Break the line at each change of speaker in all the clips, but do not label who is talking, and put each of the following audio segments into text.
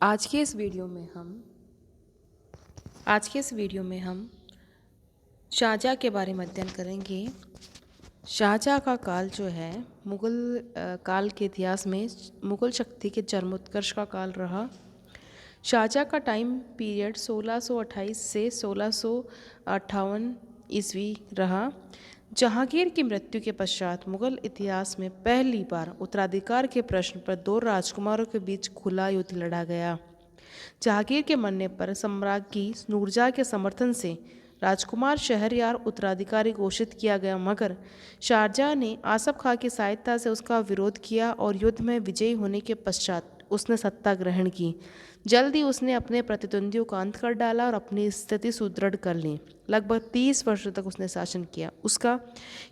आज के इस वीडियो में हम शाहजहाँ के बारे में अध्ययन करेंगे। शाहजहाँ का काल जो है मुग़ल काल के इतिहास में मुग़ल शक्ति के चरमोत्कर्ष का काल रहा। शाहजहाँ का टाइम पीरियड 1628 से 1658 ईस्वी रहा। जहांगीर की मृत्यु के पश्चात मुग़ल इतिहास में पहली बार उत्तराधिकार के प्रश्न पर दो राजकुमारों के बीच खुला युद्ध लड़ा गया। जहांगीर के मरने पर सम्राज्ञी नूरजहाँ के समर्थन से राजकुमार शहरयार उत्तराधिकारी घोषित किया गया, मगर शारजहाँ ने आसफ खां की सहायता से उसका विरोध किया और युद्ध में विजयी होने के पश्चात उसने सत्ता ग्रहण की। जल्द ही उसने अपने प्रतिद्वंदियों का अंत कर डाला और अपनी स्थिति सुदृढ़ कर ली। लगभग 30 वर्षों तक उसने शासन किया। उसका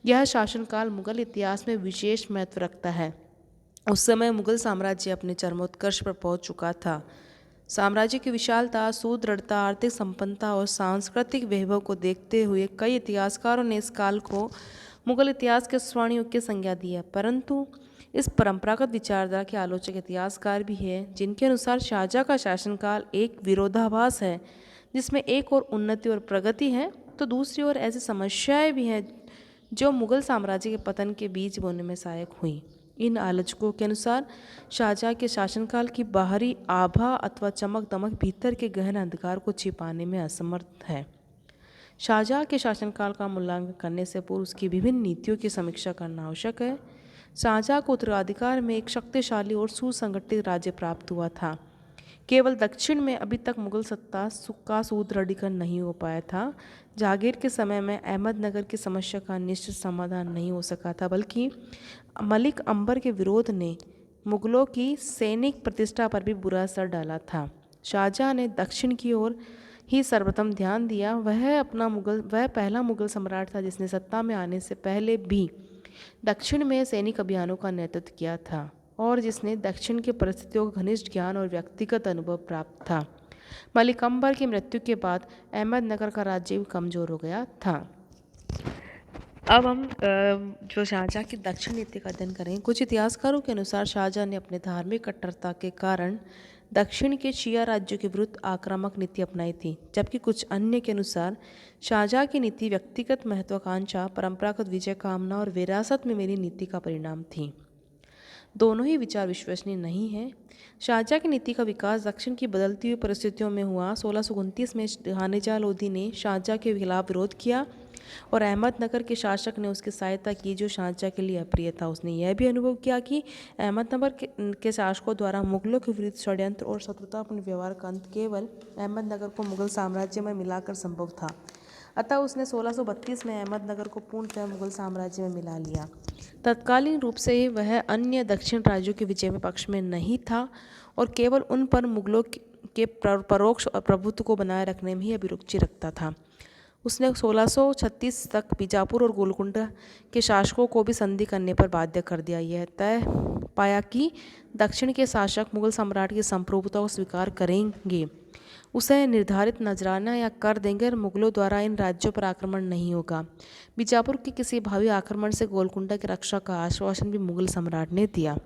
यह शासनकाल मुगल इतिहास में विशेष महत्व रखता है। उस समय मुगल साम्राज्य अपने चरमोत्कर्ष पर पहुंच चुका था। साम्राज्य की विशालता, सुदृढ़ता, आर्थिक संपन्नता और सांस्कृतिक वैभव को देखते हुए कई इतिहासकारों ने इस काल को मुगल इतिहास के स्वर्ण युग की संज्ञा दी है। परंतु इस परंपरागत विचारधारा के आलोचक इतिहासकार भी हैं, जिनके अनुसार शाहजहाँ का शासनकाल एक विरोधाभास है, जिसमें एक ओर उन्नति और प्रगति है तो दूसरी ओर ऐसी समस्याएं भी हैं जो मुगल साम्राज्य के पतन के बीज बोने में सहायक हुई। इन आलोचकों के अनुसार शाहजहाँ के शासनकाल की बाहरी आभा अथवा चमक दमक भीतर के गहन अंधकार को छिपाने में असमर्थ है। शाहजहाँ के शासनकाल का मूल्यांकन करने से पूर्व उसकी विभिन्न नीतियों की समीक्षा करना आवश्यक है। शाहजहाँ को उत्तराधिकार में एक शक्तिशाली और सुसंगठित राज्य प्राप्त हुआ था। केवल दक्षिण में अभी तक मुगल सत्ता का सुदृढ़ीकरण नहीं हो पाया था। जहांगीर के समय में अहमदनगर की समस्या का निश्चित समाधान नहीं हो सका था, बल्कि मलिक अंबर के विरोध ने मुगलों की सैनिक प्रतिष्ठा पर भी बुरा असर डाला था। शाहजहाँ ने दक्षिण की ओर ही सर्वप्रथम ध्यान दिया। वह पहला मुगल सम्राट था जिसने सत्ता में आने से पहले भी दक्षिण में सैनिक अभियानों का नेतृत्व किया था और जिसने दक्षिण की परिस्थितियों का घनिष्ठ ज्ञान और व्यक्तिगत अनुभव प्राप्त था। मलिक अंबर की मृत्यु के बाद अहमदनगर का राज्य भी कमजोर हो गया था। अब हम जो शाहजहाँ की दक्षिण नीति का अध्ययन करें। कुछ इतिहासकारों के अनुसार शाहजहाँ ने अपने धार्मिक कट्टरता के कारण दक्षिण के शिया राज्यों के विरुद्ध आक्रामक नीति अपनाई थी, जबकि कुछ अन्य के अनुसार शाहजहाँ की नीति व्यक्तिगत महत्वाकांक्षा, परंपरागत विजय कामना और विरासत में मेरी नीति का परिणाम थी। दोनों ही विचार विश्वसनीय नहीं हैं। शाहजहाँ की नीति का विकास दक्षिण की बदलती हुई परिस्थितियों में हुआ। 1629 में हानेजा लोधी ने शाहजहाँ के खिलाफ विरोध किया और अहमदनगर के शासक ने उसकी सहायता की, जो शाहजहाँ के लिए अप्रिय था। उसने यह भी अनुभव किया कि अहमदनगर के शासकों द्वारा मुगलों के विरुद्ध षड्यंत्र और शत्रुतापूर्ण व्यवहार का अंत केवल अहमदनगर को मुगल साम्राज्य में मिलाकर संभव था। अतः उसने 1632 में अहमदनगर को पूर्णतः मुगल साम्राज्य में मिला लिया। तत्कालीन रूप से वह अन्य दक्षिण राज्यों के विजय में पक्ष में नहीं था और केवल उन पर मुगलों के परोक्ष प्रभुत्व को बनाए रखने में ही अभिरुचि रखता था। उसने 1636 तक बीजापुर और गोलकुंडा के शासकों को भी संधि करने पर बाध्य कर दिया। यह तय पाया कि दक्षिण के शासक मुगल सम्राट की संप्रभुता को स्वीकार करेंगे, उसे निर्धारित नजराना या कर देंगे और मुगलों द्वारा इन राज्यों पर आक्रमण नहीं होगा। बीजापुर के किसी भावी आक्रमण से गोलकुंडा की रक्षा का आश्वासन भी मुगल सम्राट ने दिया।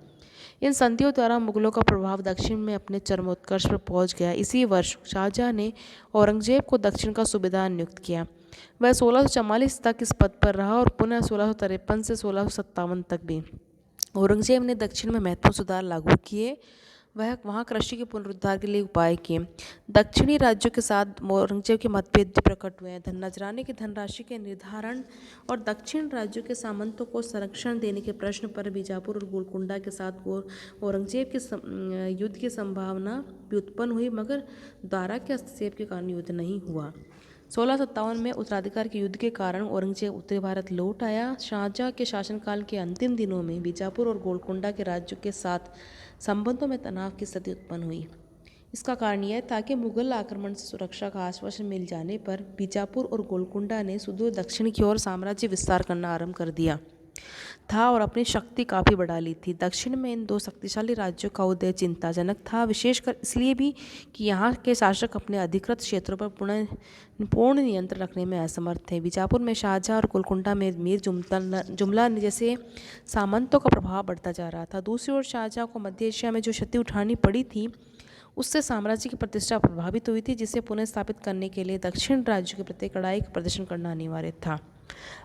इन संधियों द्वारा मुगलों का प्रभाव दक्षिण में अपने चरमोत्कर्ष पर पहुंच गया। इसी वर्ष शाहजहाँ ने औरंगजेब को दक्षिण का सूबेदार नियुक्त किया। वह 1644 तक इस पद पर रहा और पुनः 1653 से 1657 तक भी। औरंगजेब ने दक्षिण में महत्वपूर्ण सुधार लागू किए। वह वहाँ कृषि के पुनरुद्धार के लिए उपाय किए। दक्षिणी राज्यों के साथ औरंगजेब के मतभेद भी प्रकट हुए हैं। नजराने की धनराशि के निर्धारण और दक्षिण राज्यों के सामंतों को संरक्षण देने के प्रश्न पर बीजापुर और गोलकुंडा के साथ औरंगजेब के युद्ध की संभावना भी उत्पन्न हुई, मगर दारा के हस्तक्षेप के कारण युद्ध नहीं हुआ। 1657 में उत्तराधिकार के युद्ध के कारण औरंगजेब उत्तरी भारत लौट आया। शाहजहाँ के शासनकाल के अंतिम दिनों में बीजापुर और गोलकुंडा के राज्यों के साथ संबंधों में तनाव की स्थिति उत्पन्न हुई। इसका कारण यह था कि मुगल आक्रमण से सुरक्षा का आश्वासन मिल जाने पर बीजापुर और गोलकुंडा ने सुदूर दक्षिण की ओर साम्राज्य विस्तार करना आरंभ कर दिया था और अपनी शक्ति काफ़ी बढ़ा ली थी। दक्षिण में इन दो शक्तिशाली राज्यों का उदय चिंताजनक था, विशेषकर इसलिए भी कि यहाँ के शासक अपने अधिकृत क्षेत्रों पर पूर्ण नियंत्रण रखने में असमर्थ थे। बीजापुर में शाहजहाँ और गोलकुंडा में मीर जुमला जैसे सामंतों का प्रभाव बढ़ता जा रहा था। दूसरी ओर शाहजहाँ को मध्य एशिया में जो क्षति उठानी पड़ी थी, उससे साम्राज्य की प्रतिष्ठा प्रभावित हुई थी, जिसे पुनः स्थापित करने के लिए दक्षिण राज्यों के प्रति कड़ाई का प्रदर्शन करना अनिवार्य था।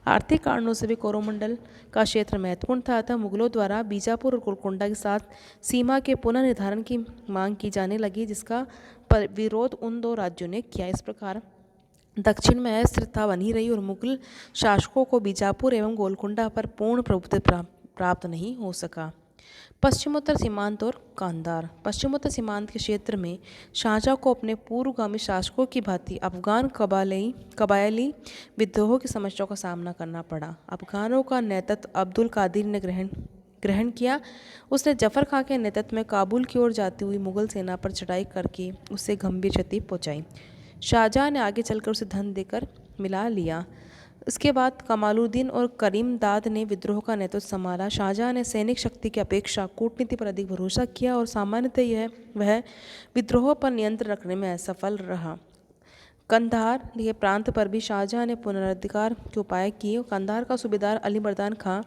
आर्थिक कारणों से भी कोरोमंडल का क्षेत्र महत्वपूर्ण था, अतः मुगलों द्वारा बीजापुर और गोलकोंडा के साथ सीमा के पुनः निर्धारण की मांग की जाने लगी, जिसका विरोध उन दो राज्यों ने किया। इस प्रकार दक्षिण में अस्थिरता बनी रही और मुगल शासकों को बीजापुर एवं गोलकोंडा पर पूर्ण प्रभुत्व प्राप्त नहीं हो सका। पश्चिमोत्तर सीमांत और कांधार। पश्चिमोत्तर सीमांत के क्षेत्र में शाहजहाँ को अपने पूर्वगामी शासकों की भांति अफगान कबायली विद्रोहों की समस्याओं का सामना करना पड़ा। अफगानों का नेतृत्व अब्दुल कादिर ने ग्रहण किया। उसने जफर खां के नेतृत्व में काबुल की ओर जाती हुई मुगल सेना पर चढ़ाई करके उससे गंभीर क्षति पहुंचाई। शाहजहाँ ने आगे चलकर उसे धन देकर मिला लिया। इसके बाद कमालुद्दीन और करीमदाद ने विद्रोह का नेतृत्व संभाला। शाहजहाँ ने सैनिक शक्ति की अपेक्षा कूटनीति पर अधिक भरोसा किया और सामान्यतः वह विद्रोह पर नियंत्रण रखने में असफल रहा। कंधार के प्रांत पर भी शाहजहाँ ने पुनरुद्धार के उपाय किए। कंधार का सूबेदार अली मर्दान खां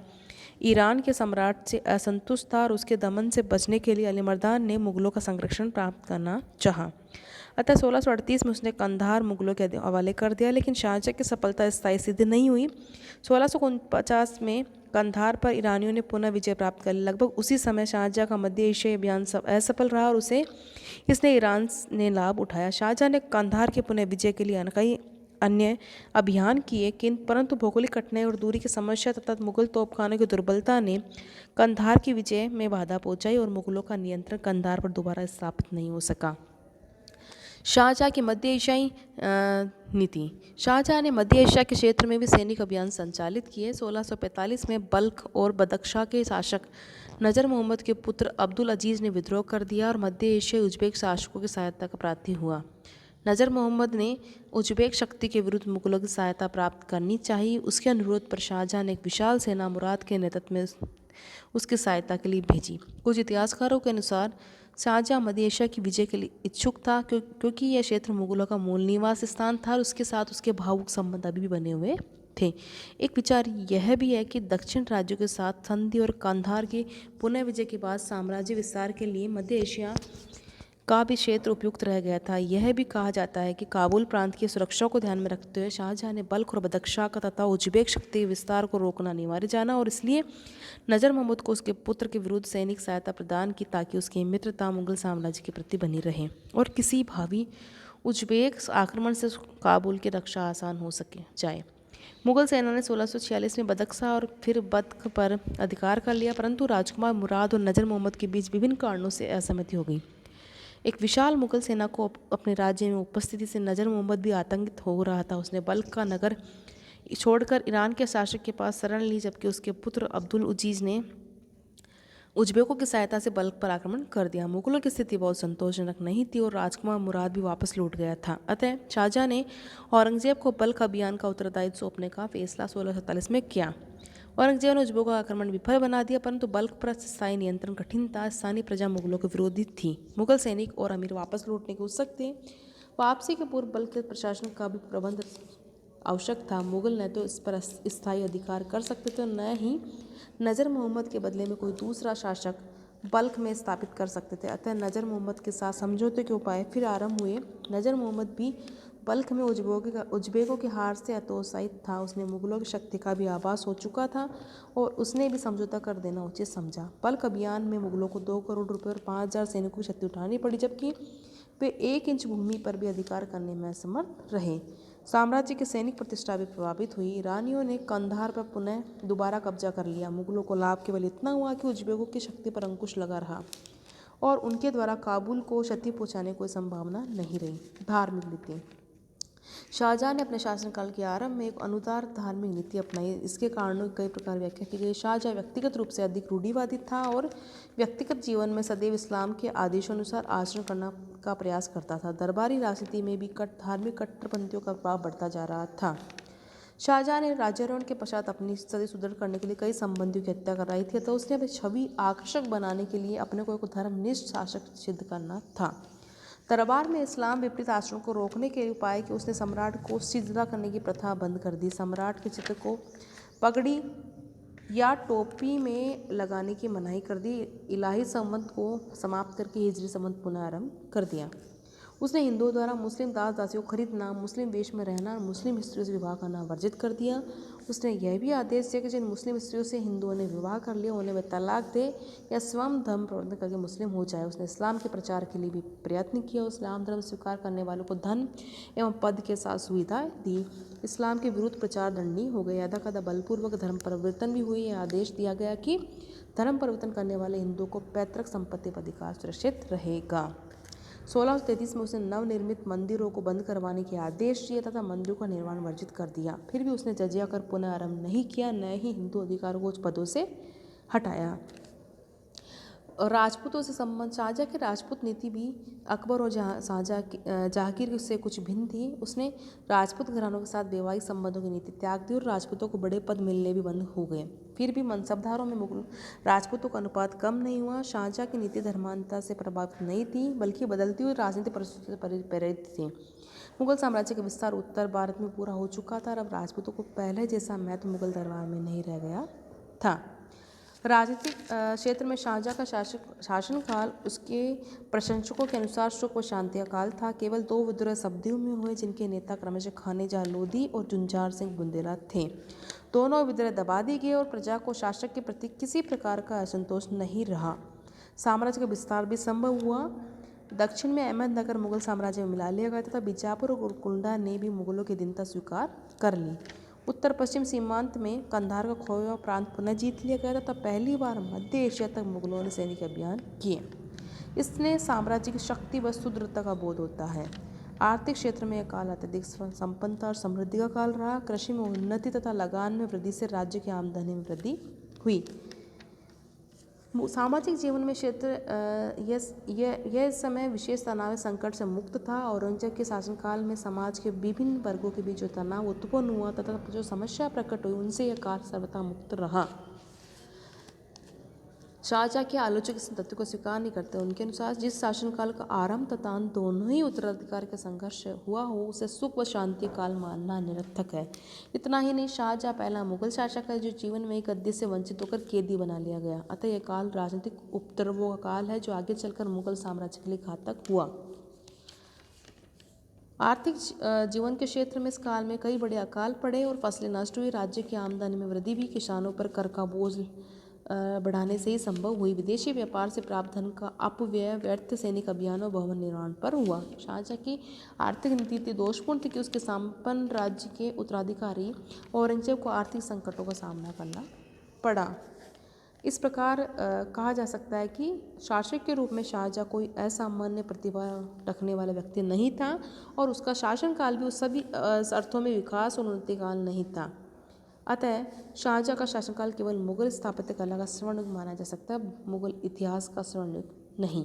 ईरान के सम्राट से असंतुष्ट था और उसके दमन से बचने के लिए अली मर्दान ने मुगलों का संरक्षण प्राप्त करना चाहा। अतः 1638 में उसने कंधार मुगलों के हवाले कर दिया, लेकिन शाहजहाँ की सफलता स्थायी सिद्ध नहीं हुई। 1649 में कंधार पर ईरानियों ने पुनः विजय प्राप्त कर ली। लगभग उसी समय शाहजहाँ का मध्य एशियाई अभियान असफल रहा और इसने ईरान ने लाभ उठाया। शाहजहाँ ने कंधार के पुनः विजय के लिए कई अन्य अभियान किए, परंतु भौगोलिक कठिनाई और दूरी की समस्या तथा मुगल तोपखानों की दुर्बलता ने कंधार की विजय में बाधा पहुंचाई और मुगलों का नियंत्रण कंधार पर दोबारा स्थापित नहीं हो सका। शाहजहाँ की मध्य एशियाई नीति। शाहजहाँ ने मध्य एशिया के क्षेत्र में भी सैनिक अभियान संचालित किए। 1645 में बल्ख और बदख्शां के शासक नजर मोहम्मद के पुत्र अब्दुल अजीज ने विद्रोह कर दिया और मध्य एशियाई उज्बेक शासकों की सहायता का प्रार्थी हुआ। नजर मोहम्मद ने उज्बेक शक्ति के विरुद्ध मुगलों की सहायता प्राप्त करनी चाहिए। उसके अनुरोध पर शाहजहाँ ने एक विशाल सेना मुराद के नेतृत्व में उसकी सहायता के लिए भेजी। कुछ इतिहासकारों के अनुसार शाहजहाँ मध्य एशिया की विजय के लिए इच्छुक था, क्योंकि यह क्षेत्र मुगलों का मूल निवास स्थान था और उसके साथ उसके भावुक संबंध अभी भी बने हुए थे। एक विचार यह भी है कि दक्षिण राज्यों के साथ संधि और कंधार की पुनः विजय के बाद साम्राज्य विस्तार के लिए मध्य एशिया का भी क्षेत्र उपयुक्त रह गया था। यह भी कहा जाता है कि काबुल प्रांत की सुरक्षा को ध्यान में रखते हुए शाहजहाँ ने बल्ख और बदख्शां का तथा उज्बेक शक्ति के विस्तार को रोकना अनिवार्य जाना और इसलिए नजर मोहम्मद को उसके पुत्र के विरुद्ध सैनिक सहायता प्रदान की, ताकि उसकी मित्रता मुगल साम्राज्य के प्रति बनी रहे और किसी भावी उज्बेक आक्रमण से काबुल की रक्षा आसान हो सके जाए। मुगल सेना ने 1646 में बदख्शां और फिर बद्ख पर अधिकार कर लिया, परंतु राजकुमार मुराद और नजर मोहम्मद के बीच विभिन्न कारणों से असहमति हो गई। एक विशाल मुगल सेना को अपने राज्य में उपस्थिति से नजर मोहम्मद भी आतंकित हो रहा था। उसने बल्ख का नगर छोड़कर ईरान के शासक के पास शरण ली, जबकि उसके पुत्र अब्दुल उजीज ने उज्बेकों की सहायता से बल्ख पर आक्रमण कर दिया। मुगलों की स्थिति बहुत संतोषजनक नहीं थी और राजकुमार मुराद भी वापस लौट गया था। अतः शाहजहाँ ने औरंगजेब को बल्ख अभियान का उत्तरदायित्व सौंपने का फैसला 1647 में किया। औरंगजेब ने उज्बेकों का आक्रमण विफल बना दिया, परंतु बल्ख पर स्थायी नियंत्रण कठिन था। स्थानीय प्रजा मुगलों के विरोधी थी। मुगल सैनिक और अमीर वापस लौटने के उत्सुक थे। वापसी के पूर्व बल्ख के प्रशासन का भी प्रबंध आवश्यक था। मुगल न तो इस पर स्थायी अधिकार कर सकते थे, न ही नजर मोहम्मद के बदले में कोई दूसरा शासक बल्ख में स्थापित कर सकते थे। अतः नजर मोहम्मद के साथ समझौते के उपाय फिर आरंभ हुए। नजर मोहम्मद भी बल्ख में उज्बेकों की हार से हतोत्साहित था। उसने मुगलों की शक्ति का भी आभास हो चुका था और उसने भी समझौता कर देना उचित समझा। बल्ख अभियान में मुगलों को 2 करोड़ रुपये और 5000 सैनिकों की क्षति उठानी पड़ी, जबकि वे 1 इंच भूमि पर भी अधिकार करने में असमर्थ रहे। साम्राज्य की सैनिक प्रतिष्ठा भी प्रभावित हुई। ईरानियों ने कंधार पर पुनः दोबारा कब्जा कर लिया। मुगलों को लाभ केवल इतना हुआ कि उज्बेकों की शक्ति पर अंकुश लगा रहा और उनके द्वारा काबुल को क्षति पहुंचाने की कोई संभावना नहीं रही। धार्मिक नीति। शाहजहाँ ने अपने शासनकाल के आरंभ में एक अनुदार धार्मिक नीति अपनाई। इसके कारणों की कई प्रकार व्याख्या की गई। शाहजहाँ व्यक्तिगत रूप से अधिक रूढ़िवादी था और व्यक्तिगत जीवन में सदैव इस्लाम के आदेशों अनुसार आचरण करना का प्रयास करता था। दरबारी राजनीति में भी धार्मिक कट्टरपंथियों का प्रभाव बढ़ता जा रहा था। शाहजहाँ ने राज्यारोहण के पश्चात अपनी स्थिति सुदृढ़ करने के लिए कई संबंधियों की हत्या कराई थी, तो उसने अपनी छवि आकर्षक बनाने के लिए अपने को एक धर्मनिष्ठ शासक सिद्ध करना था। दरबार में इस्लाम विपरीत आचरण को रोकने के उपाय कि उसने सम्राट को सिजदा करने की प्रथा बंद कर दी। सम्राट के चित्र को पगड़ी या टोपी में लगाने की मनाही कर दी। इलाही संवत को समाप्त करके हिजरी संवत पुनः आरंभ कर दिया। उसने हिंदुओं द्वारा मुस्लिम दास दासियों को खरीदना, मुस्लिम वेश में रहना और मुस्लिम स्त्रियों से विवाह करना वर्जित कर दिया। उसने यह भी आदेश दिया कि जिन मुस्लिम स्त्रियों से हिंदुओं ने विवाह कर लिया उन्हें वे तलाक दे या स्वयं धर्म प्रवर्तन करके मुस्लिम हो जाए। उसने इस्लाम के प्रचार के लिए भी प्रयत्न किया। इस्लाम धर्म स्वीकार करने वालों को धन एवं पद के साथ सुविधा दी। इस्लाम के विरुद्ध प्रचार दंडनीय हो गया। यदा कदा बलपूर्वक धर्म परिवर्तन भी हुई। यह आदेश दिया गया कि धर्म परिवर्तन करने वाले हिंदुओं को पैतृक संपत्ति पर अधिकार सुरक्षित रहेगा। 1633 में उसने नवनिर्मित मंदिरों को बंद करवाने के आदेश दिए तथा मंदिरों का निर्माण वर्जित कर दिया। फिर भी उसने जजिया कर पुनः आरंभ नहीं किया, न ही हिंदू अधिकारों को उस पदों से हटाया। और राजपूतों से संबंध, शाहजहाँ की राजपूत नीति भी अकबर और जहांगीर से कुछ भिन्न थी। उसने राजपूत घरानों के साथ वैवाहिक संबंधों की नीति त्याग दी और राजपूतों को बड़े पद मिलने भी बंद हो गए। फिर भी मनसबदारों में मुगल राजपूतों का अनुपात कम नहीं हुआ। शाहजहाँ की नीति धर्मांधता से प्रभावित नहीं थी, बल्कि बदलती हुई राजनीतिक परिस्थितियों से प्रेरित थी। मुगल साम्राज्य का विस्तार उत्तर भारत में पूरा हो चुका था और अब राजपूतों को पहले जैसा महत्व मुगल दरबार में नहीं रह गया था। राजनीतिक क्षेत्र में शाहजहाँ का शासनकाल उसके प्रशंसकों के अनुसार सुख व शांति का काल था। केवल 2 विद्रोह सदियों में हुए, जिनके नेता क्रमशः खानेजहाँ लोधी और जुंजार सिंह बुंदेला थे। दोनों विद्रोह दबा दिए गए और प्रजा को शासक के प्रति किसी प्रकार का असंतोष नहीं रहा। साम्राज्य का विस्तार भी संभव हुआ। दक्षिण में अहमदनगर मुगल साम्राज्य में मिला लिया गया तथा बीजापुर और गोलकुंडा ने भी मुगलों की दीनता स्वीकार कर ली। उत्तर पश्चिम सीमांत में कंधार का खोया हुआ प्रांत पुनः जीत लिया गया तथा पहली बार मध्य एशिया तक मुगलों ने सैनिक अभियान किए। इसने साम्राज्य की शक्ति व सुदृढ़ता का बोध होता है। आर्थिक क्षेत्र में यह काल अत्यधिक संपन्नता और समृद्धि का काल रहा। कृषि में उन्नति तथा लगान में वृद्धि से राज्य की आमदनी में वृद्धि हुई। सामाजिक जीवन में क्षेत्र यह समय विशेष तनाव संकट से मुक्त था। औरंगजेब के शासनकाल में समाज के विभिन्न वर्गों के बीच जो तनाव उत्पन्न हुआ तथा जो समस्या प्रकट हुई उनसे यह काल सर्वथा मुक्त रहा। शाहजहाँ के आलोचक इस तथ्य को स्वीकार नहीं करते। उनके अनुसार जिस शासनकाल का आरंभ तथा अंत दोनों ही उत्तराधिकार के संघर्ष हुआ हो, उसे सुख व शांति काल मानना निरर्थक है। इतना ही नहीं, शाहजहाँ पहला मुगल शासक है जो जीवन में एक गद्दी से वंचित होकर कैदी बना लिया गया। अतः यह काल राजनीतिक उपद्रवों का काल है जो आगे चलकर मुगल साम्राज्य के लिए घातक हुआ। आर्थिक जीवन के क्षेत्र में इस काल में कई बड़े अकाल पड़े और फसलें नष्ट हुई। राज्य की आमदनी में वृद्धि भी किसानों पर कर का बोझ बढ़ाने से ही संभव हुई। विदेशी व्यापार से प्राप्त धन का अपव्यय व्यर्थ सैनिक अभियानों भवन निर्माण पर हुआ। शाहजहाँ की आर्थिक नीति इतनी दोषपूर्ण थी कि उसके संपन्न राज्य के उत्तराधिकारी औरंगजेब को आर्थिक संकटों का सामना करना पड़ा। इस प्रकार कहा जा सकता है कि शासक के रूप में शाहजहाँ कोई असामान्य प्रतिभा रखने वाला व्यक्ति नहीं था और उसका शासनकाल भी उस सभी अर्थों में विकास और उन्नति काल नहीं था। अतः शाहजहाँ का शासनकाल केवल मुगल स्थापत्य कला का स्वर्णयुग माना जा सकता है, मुगल इतिहास का स्वर्णयुग नहीं।